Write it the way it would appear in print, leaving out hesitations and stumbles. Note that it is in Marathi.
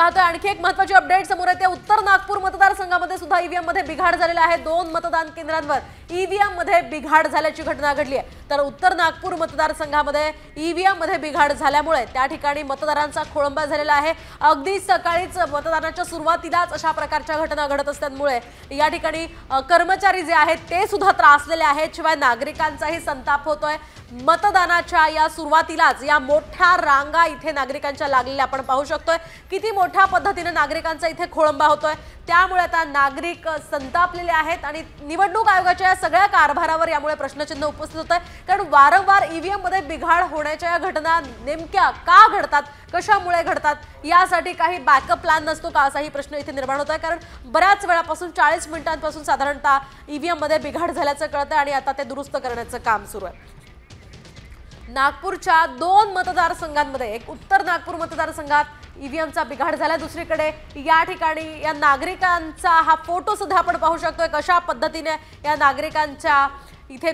पाहतोय आणखी एक महत्त्वाची अपडेट समोर येते। उत्तर नागपूर मतदारसंघामध्ये सुद्धा ईव्हीएम मध्ये बिघाड झालेला आहे। 2 मतदान केंद्रांवर ईव्हीएम मध्ये बिघाड झाल्याची घटना घडली आहे। तर उत्तर नागपूर मतदारसंघामध्ये ईव्हीएम मध्ये बिघाड झाल्यामुळे त्या ठिकाणी मतदारांचा खोळंबा झालेला आहे। अगदी सकाळीच मतदानाच्या सुरुवातीलाच अशा प्रकारच्या घटना घडत असल्यामुळे या ठिकाणी कर्मचारी जे आहेत ते सुद्धा त्रासलेले आहेत। शिवाय नागरिकांचाही संताप होतोय। मतदानाच्या या सुरुवातीलाच या मोठ्या रांगा इथे नागरिकांच्या लागलेल्या आपण पाहू शकतोय। किती मोठ्या पद्धतीने नागरिकांचा इथे खोळंबा होतोय। त्यामुळे आता नागरिक संतापलेले आहेत आणि निवडणूक आयोगाच्या या सगळ्या कारभारावर यामुळे प्रश्नचिन्ह उपस्थित होत आहे। कारण वारंवार ईव्हीएम मध्ये बिघाड होण्याच्या घटना नेमक्या का घडतात, कशामुळे घडतात, यासाठी काही बॅकअप प्लॅन नसतो का असाही प्रश्न इथे निर्माण होत आहे। कारण बऱ्याच वेळापासून 40 मिनिटांपासून साधारणतः ईव्हीएम मध्ये बिघाड झाल्याचं कळतं आणि आता ते दुरुस्त करण्याचं काम सुरू आहे। नागपूरच्या 2 मतदारसंघांमध्ये एक उत्तर नागपूर मतदारसंघात ईव्हीएमचा बिघाड झाला। दुसरीकडे या ठिकाणी या नागरिकांचा हा फोटो सुद्धा आपण पाहू शकतोय कशा पद्धतीने या नागरिकांच्या इथे